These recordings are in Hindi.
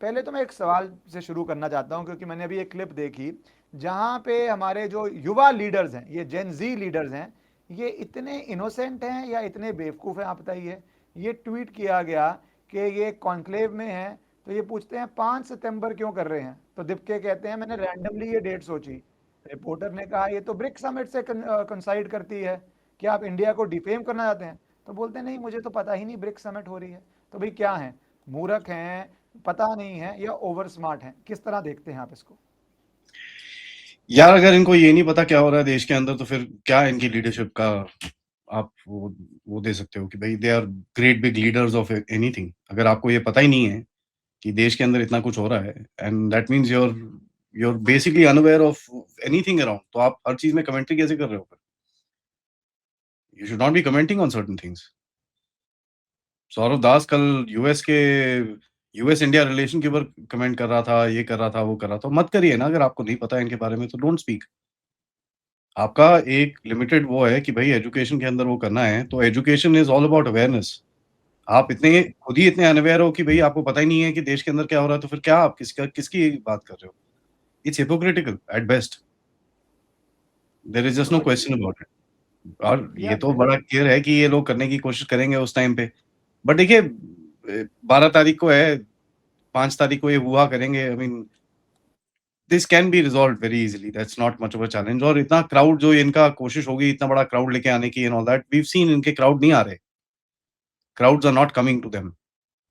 पहले तो मैं एक सवाल से शुरू करना चाहता हूं, क्योंकि मैंने अभी एक क्लिप देखी जहां पे हमारे जो युवा लीडर्स हैं, ये जेन जी लीडर्स हैं, ये इतने इनोसेंट हैं या इतने बेवकूफ़ हैं, आप बताइए। ये ट्वीट किया गया कि ये कॉन्क्लेव में है, तो ये पूछते हैं 5 सितंबर क्यों कर रहे हैं, तो दीपके कहते हैं मैंने रैंडमली ये डेट सोची। रिपोर्टर ने कहा ये तो ब्रिक्स समिट से कंसाइड करती है, कि आप इंडिया को डिफेम करना चाहते हैं। तो बोलते हैं नहीं, मुझे तो पता ही नहीं ब्रिक्स समिट हो रही है। तो भाई क्या है, मूर्ख हैं, पता नहीं है, या ओवर स्मार्ट हैं? किस तरह देखते हैं आप इसको? यार अगर इनको ये नहीं पता क्या हो रहा है देश के अंदर तो फिर क्या इनकी लीडरशिप का आप वो दे सकते हो कि भाई they are great big leaders of anything. अगर आपको ये पता ही नहीं है कि देश के अंदर इतना कुछ हो रहा है and that means you're basically unaware of anything around, तो आप हर चीज में कमेंट्री कैसे कर रहे हो? You should not be commenting on certain things. Saurabh Das कल यूएस के यूएस इंडिया रिलेशन के ऊपर कमेंट कर रहा था, ये कर रहा था, वो कर रहा था। मत करिए ना, अगर आपको नहीं पता है इनके बारे में तो डोंट स्पीक। आपका एक लिमिटेड वो है कि भाई एजुकेशन के अंदर वो करना है, तो education is all about awareness. आप इतने खुद ही इतने अनअवेयर हो कि भाई आपको पता ही नहीं है कि देश के अंदर क्या हो रहा है, तो फिर क्या आप किसकी बात कर रहे हो? It's hypocritical at best. There is just no तो क्वेश्चन अबाउट इट। और ये यार, तो बड़ा क्लियर है कि ये लोग करने की कोशिश करेंगे उस टाइम पे। बट देखिए 12 तारीख को है, 5 तारीख को ये हुआ करेंगे। I mean this can be resolve very easily, that's not much of a challenge. और इतना क्राउड जो इनका कोशिश होगी इतना बड़ा क्राउड लेके आने की and all that, we have seen इनके क्राउड नहीं आ रहे, crowds are not coming to them.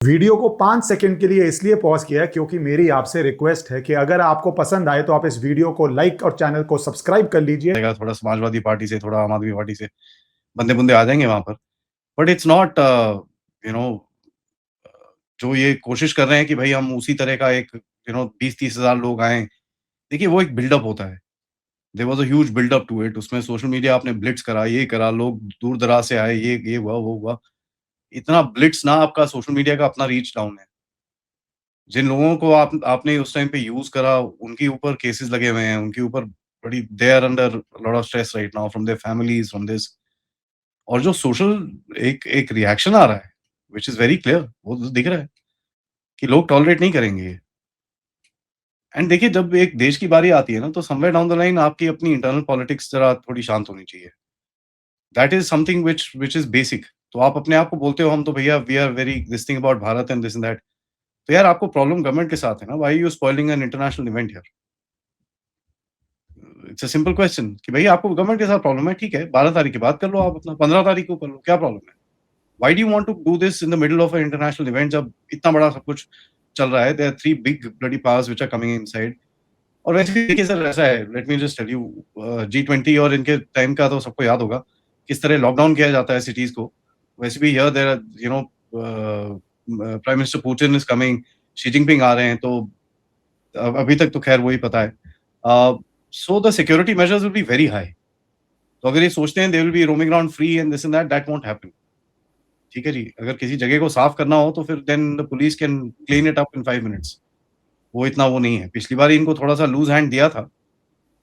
Video को 5 सेकंड के लिए इसलिए पॉज किया है क्योंकि मेरी आपसे रिक्वेस्ट है कि अगर आपको पसंद आए तो आप इस वीडियो को लाइक और चैनल को सब्सक्राइब कर लीजिए। थोड़ा समाजवादी पार्टी से, थोड़ा आम आदमी पार्टी से बंदे बुंदे आ जाएंगे वहां पर। But it's not you know जो ये कोशिश कर रहे हैं कि भाई हम उसी तरह का एक 20-30 हजार लोग आए। देखिए वो एक बिल्डअप होता है। There was a huge buildup to it. उसमें सोशल मीडिया आपने ब्लिट्स करा, ये करा, लोग दूर दराज से आए, ये हुआ, वो हुआ। इतना ब्लिट्स ना, आपका सोशल मीडिया का अपना रीच डाउन है। जिन लोगों को आपने उस टाइम पे यूज करा उनके ऊपर केसेस लगे हुए हैं, उनके ऊपर बड़ी they are under lot of stress right now from their families, from this. और जो सोशल एक एक रिएक्शन आ रहा है व्हिच इज वेरी क्लियर, वो तो दिख रहा है कि लोग टॉलरेट नहीं करेंगे ये। एंड देखिए जब एक देश की बारी आती है ना, तो समवेयर डाउन द लाइन आपकी अपनी इंटरनल पॉलिटिक्स जरा थोड़ी शांत होनी चाहिए। That is something which is basic. तो आप अपने आप को बोलते हो हम तो भैया we are very this thing about Bharat and this and that. तो यार आपको प्रॉब्लम गवर्नमेंट के साथ है ना, why you spoiling an international event here? It's a simple question कि भाई आपको गवर्नमेंट के साथ प्रॉब्लम है, ठीक है, 12 तारीख के बाद कर लो, आप अपना 15 तारीख को कर लो, क्या प्रॉब्लम है? Why do you want to do this in the middle of a international event जब इतना बड़ा सब कुछ चल रहा है? There are three big bloody powers which are coming inside. और वैसे भी देखिए सर ऐसा है, let me just tell you, G20 और इनके टाइम का तो सबको याद होगा किस तरह लॉकडाउन किया जाता है सिटीज को। वैसे भी here there you know prime minister Putin is coming, Xi Jinping आ रहे हैं, तो अभी तक तो खैर वही पता है। So the security measures will be very high. तो अगर ये सोचते हैं दे will B roaming around free and this and that won't happen. ठीक है जी, अगर किसी जगह को साफ करना हो तो फिर then the police can clean it up in 5 minutes. वो इतना वो नहीं है। पिछली बार इनको थोड़ा सा लूज हैंड दिया था,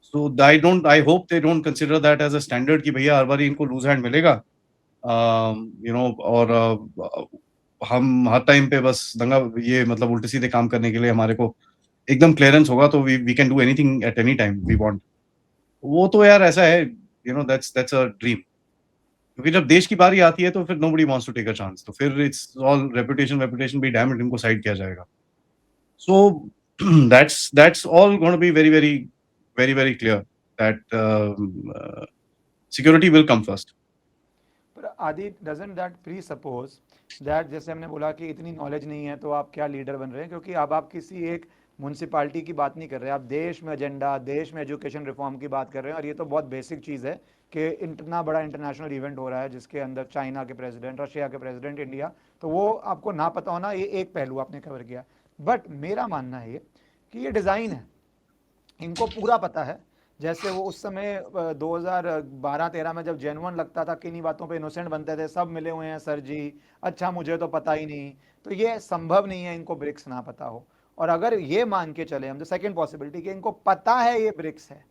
so I hope they don't consider that as a standard कि भैया हर बार इनको लूज हैंड मिलेगा। और हम हर टाइम पे बस दंगा ये मतलब उल्टे सीधे काम करने के लिए हमारे को एकदम क्लियरेंस होगा तो we can do anything at any time we want. वो तो यार ऐसा है, दैट्स अ ड्रीम। क्योंकि जब देश की बारी आती है तो फिर nobody wants to take a chance, तो फिर it's all reputation reputation be damned, इनको साइड किया जाएगा। सो that's all going to be very very clear that security will come first. पर आदि, doesn't that pre suppose that, जैसे हमने बोला कि इतनी नॉलेज नहीं है तो आप क्या लीडर बन रहे हैं, क्योंकि अब आप किसी एक म्यूनसिपालिटी की बात नहीं कर रहे हैं, आप देश में एजेंडा, देश में एजुकेशन रिफॉर्म की बात कर रहे हैं। और ये तो बहुत बेसिक चीज़ है कि इतना बड़ा इंटरनेशनल इवेंट हो रहा है जिसके अंदर चाइना के प्रेसिडेंट, रशिया के प्रेसिडेंट, इंडिया, तो वो आपको ना पता होना, ये एक पहलू आपने कवर किया। बट मेरा मानना है ये कि ये डिज़ाइन है, इनको पूरा पता है। जैसे वो उस समय 2012-13 में जब जेनुअन लगता था, किन्हीं बातों पे इनोसेंट बनते थे, सब मिले हुए हैं सर जी, अच्छा मुझे तो पता ही नहीं। तो ये संभव नहीं है इनको ब्रिक्स ना पता हो। और अगर ये मान के चले हम, जो सेकंड पॉसिबिलिटी कि इनको पता है ये ब्रिक्स है,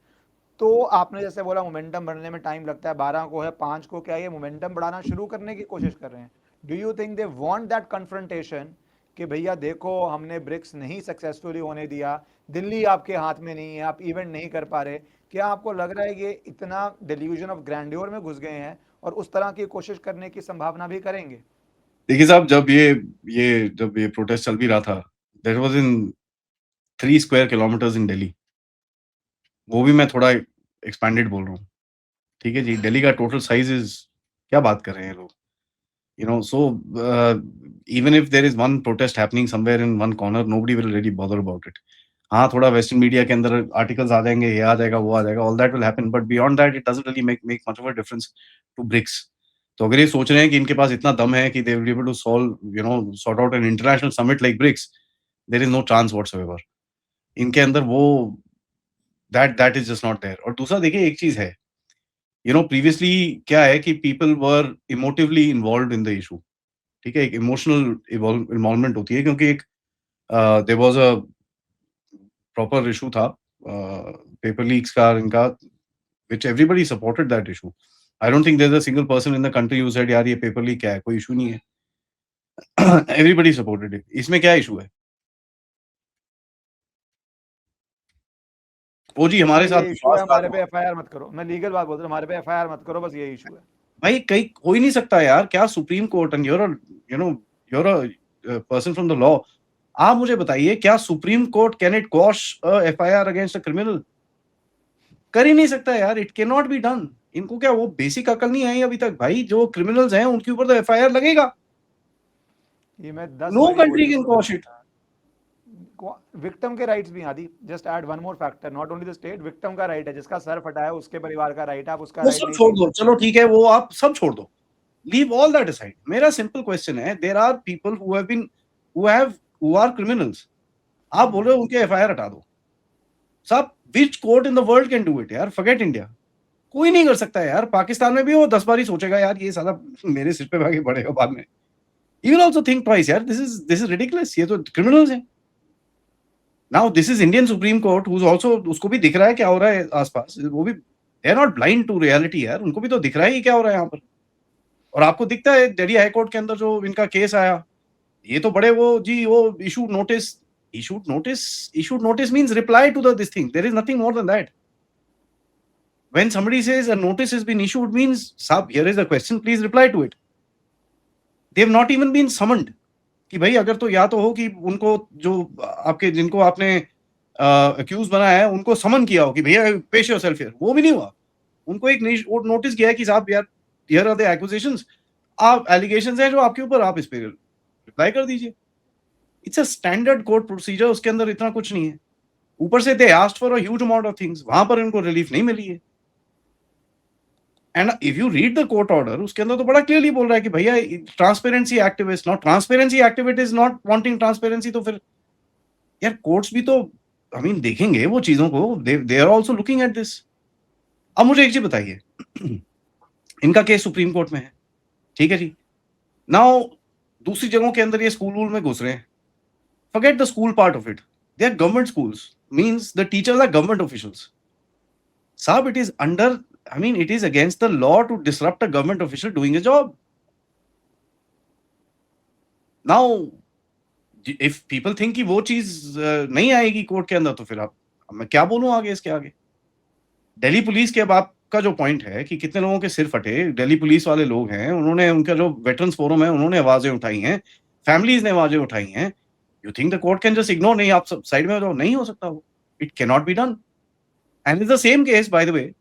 तो आपने जैसे बोला मोमेंटम बढ़ने में टाइम लगता है, 12 को है, 5 को, क्या ये मोमेंटम बढ़ाना शुरू करने की कोशिश कर रहे हैं? Do you think they want that confrontation, कि भैया देखो हमने ब्रिक्स नहीं सक्सेसफुली होने दिया, दिल्ली आपके हाथ में नहीं है, आप इवेंट नहीं कर पा रहे। क्या आपको लग रहा है कि इतना डिल्यूजन ऑफ ग्रैंड्योर में घुस गए हैं और उस तरह की कोशिश करने की संभावना भी करेंगे? देखिए साहब, जब ये प्रोटेस्ट चल भी रहा था, that was in 3 square kilometres इन दिल्ली। वो भी मैं थोड़ा एक्सपैंडेड बोल रहा हूँ। ठीक है जी, दिल्ली का टोटल साइज इज़, क्या बात कर रहे हैं लोग? You know, so even if there is one protest happening somewhere in one corner, nobody will really bother about it. हाँ, थोड़ा वेस्टर्न मीडिया के अंदर आर्टिकल्स आ जाएँगे, ये आ जाएगा, वो आ जाएगा, all that will happen, but beyond that it doesn't really make much of a difference to BRICS. तो अगर ये सोच रहे हैं कि इनके पास इतना दम है कि they will be able to sort out an international summit like BRICS, there is no chance whatsoever. इनके अंदर वो that is just not there. और दूसरा देखिए एक चीज़ है, प्रीवियसली क्या है कि people were emotively involved in the issue. ठीक है? एक इमोशनल इन्वॉल्वमेंट होती है, क्योंकि एक there was a proper issue था पेपर लीक्स का, इनका, which everybody supported that issue. I don't think there is a single person in the country who said यार ये पेपर लीक क्या है? कोई इश्यू नहीं है। Everybody supported it. इसमें क्या इश्यू है? वो जी हमारे सर साथ ये इशू है, विश्वासघात हमारे पे हुआ। एफआईआर मत करो। मैं लीगल बात बोल रहा हूँ, हमारे पे एफआईआर मत करो, बस यही इशू है। भाई कहीं हो ही नहीं सकता यार, क्या supreme court, and you are a person from the law. आप मुझे बताइए, क्या supreme court can it quash a FIR against a criminal? कर ही नहीं सकता यार, it can not be done. इनको क्या वो बेसिक अकल नहीं आई अभी तक? भाई जो क्रिमिनल्स हैं उनके ऊपर तो एफआईआर लगेगा। ये मैं 10 नो बार ये कंट्री कोशिश कैन कर क्वॉश इट। रहा हूँ। विक्टिम के राइट्स भी आदि, just add one more factor, not only the state, victim का राइट है, जिसका सर फटा है उसके परिवार का राइट है, आप उसका वो राइट सब नहीं छोड़ छीन दो, सकते। चलो ठीक है, वो आप सब छोड़ दो। Leave all that aside. मेरा सिंपल क्वेश्चन है, there are people who are criminals. आप बोल रहे हो उनके एफआईआर हटा दो। साहब, which court in the world can do it यार? Forget India. कोई नहीं कर सकता यार। पाकिस्तान में भी वो 10 बार ही सोचेगा यार ये साला मेरे सिर पे आके पड़ेगा बाद में। He will also think twice यार, दिस इज रिडिकुलस, ये तो क्रिमिनल्स हैं। Now this is Indian supreme court who is also, उसको भी दिख रहा है क्या हो रहा है आस-पास। वो भी they are not blind to reality यार, उनको भी तो दिख रहा है ये क्या हो रहा है यहाँ पर। और आपको दिखता है दिल्ली हाई कोर्ट के अंदर जो इनका केस आया, ये तो बड़े वो जी वो issued notice means reply to the this thing, there is nothing more than that. When somebody says a notice has been issued means, साहब here is a question, please reply to it. They have not even been summoned कि भाई अगर तो या तो हो कि उनको जो आपके जिनको आपने अक्यूज बनाया है उनको समन किया हो कि भैया पेश योरसेल्फ हियर, वो भी नहीं हुआ। उनको एक नोटिस गया है कि साहब यार हियर आर द एक्यूजेशंस, आप एलिगेशंस हैं जो आपके ऊपर, आप इस पे रिप्लाई कर दीजिए। It's a standard court procedure, उसके अंदर इतना कुछ नहीं है। ऊपर से they asked for a huge amount of things, वहां पर इनको रिलीफ नहीं मिली है। And if you read the court order, उसके अंदर तो बड़ा क्लियरली बोल रहा है कि भैया transparency activist, not transparency activist is not wanting transparency. तो फिर यार कोर्ट्स भी तो आई मीन देखेंगे वो चीजों को, they are also looking at this. अब मुझे एक चीज बताइए, इनका केस सुप्रीम कोर्ट में है, ठीक है जी। नाउ दूसरी जगहों के अंदर ये स्कूल वूल में घुस रहे हैं, forget the school part of it, they are government schools, means the teachers are government officials. साहब it is under, I mean, it is against the law to disrupt a government official doing a job. Now, if people think कि वो चीज नहीं आएगी कोर्ट के अंदर, तो फिर आप, अब मैं क्या बोलूं आगे इसके आगे। दिल्ली पुलिस के अब आपका जो पॉइंट है कि कितने लोगों के सिर फटे, दिल्ली पुलिस वाले लोग हैं, उन्होंने, उनका जो वेटरन्स फोरम है उन्होंने आवाजें उठाई हैं, फैमिलीज ने आवाजें उठाई हैं। You think the court can just ignore? नहीं, आप सब साइड में हो जाओ, नहीं हो सकता वो। It can not be done. And is the same case by the way,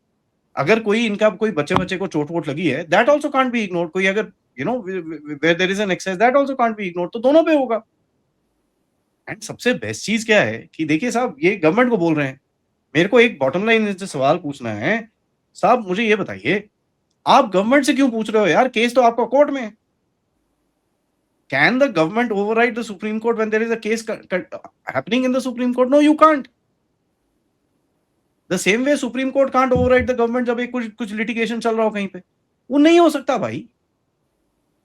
अगर कोई इनका कोई बच्चे को चोट वोट लगी है, that also can't be ignored. कोई अगर where there is an excess, that also can't be ignored. तो दोनों पे होगा। एंड सबसे बेस्ट चीज क्या है कि देखिए साहब, ये गवर्नमेंट को बोल रहे हैं। मेरे को एक बॉटम लाइन से सवाल पूछना है, साहब मुझे ये बताइए, आप गवर्नमेंट से क्यों पूछ रहे हो यार? केस तो आपका कोर्ट में है। Can the government override the supreme court when there is a case happening in the supreme court? No, you can't. The same way supreme court can't override the government जब एक कुछ लिटिगेशन चल रहा हो कहीं पे। वो नहीं हो सकता भाई,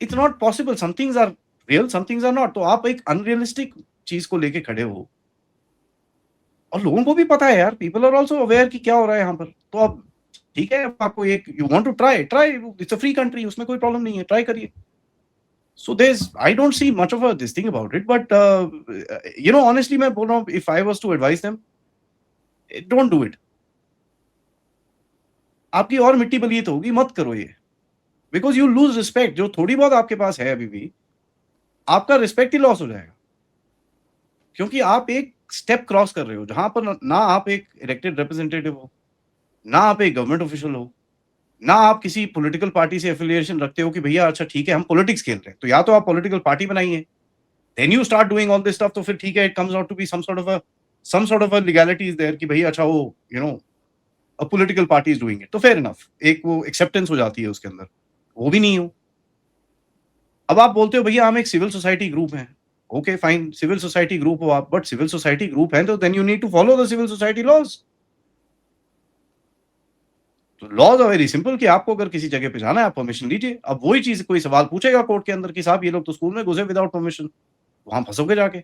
it's not possible. Some things are real, some things are not. तो आप एक अनरियलिस्टिक चीज को लेके खड़े हो, और लोगों को भी पता है यार, पीपल आर आल्सो अवेयर कि क्या हो रहा है यहाँ पर। तो अब ठीक है, आपको एक, you want to try, it's a free country, उसमें कोई प्रॉब्लम नहीं है, ट्राई करिए। So I don't see much of this thing about it, but honestly, मैं बोल रहा हूँ, if I was to advise them, don't do it. आपकी और मिट्टी बलिए होगी, मत करो ये, because you lose respect. जो थोड़ी बहुत आपके पास है अभी भी, आपका रिस्पेक्ट ही लॉस हो जाएगा, क्योंकि आप एक स्टेप क्रॉस कर रहे हो जहां पर ना आप एक इलेक्टेड रिप्रेजेंटेटिव हो, ना आप एक गवर्नमेंट ऑफिशियल हो, ना आप किसी पॉलिटिकल पार्टी से एफिलिएशन रखते हो कि भैया अच्छा ठीक है हम पॉलिटिक्स खेल रहे हैं, तो या तो आप पॉलिटिकल पार्टी बनाइए, then you start doing all this stuff, तो फिर ठीक है, it comes out to be some sort of a legality is there कि भैया अच्छा वो a political party is doing it, तो फेयर इनफ, एक वो एक्सेप्टेंस हो जाती है उसके अंदर, वो भी नहीं हो। अब आप बोलते हो भैया हम एक सिविल सोसाइटी ग्रुप हैं, okay fine, civil society group हो आप, बट सिविल सोसाइटी ग्रुप है तो then you need to follow the civil society laws. तो लॉज आर वेरी सिंपल कि आपको अगर किसी जगह पे जाना है आप परमिशन लीजिए। अब वही चीज कोई सवाल पूछेगा कोर्ट के अंदर कि साहब ये लोग तो स्कूल में घुसे विदाउट परमिशन, वहां फंसोगे जाके।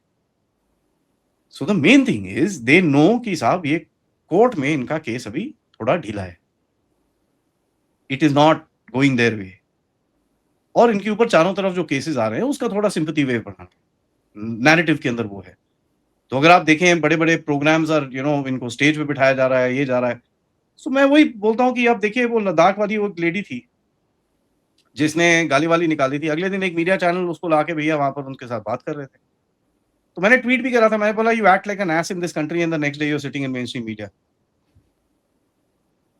So the main thing is they know कि साहब ये कोर्ट में इनका केस अभी थोड़ा ढीला है, it is not going their way, और इनके ऊपर चारों तरफ जो केसेस आ रहे हैं उसका थोड़ा सिंपैथी वेव बढ़ाना, नैरेटिव के अंदर वो है। तो अगर आप देखें बड़े बड़े प्रोग्राम्स और इनको स्टेज पे बिठाया जा रहा है, ये जा रहा है, सो मैं वही बोलता हूँ कि आप देखिए वो लद्दाख वाली वो एक लेडी थी जिसने गाली वाली निकाली थी, अगले दिन एक मीडिया चैनल उसको लाके भैया वहां पर उनके साथ बात कर रहे थे। तो मैंने ट्वीट भी करा था, मैंने बोला you act like an ass in this country and the next day you are sitting in mainstream media.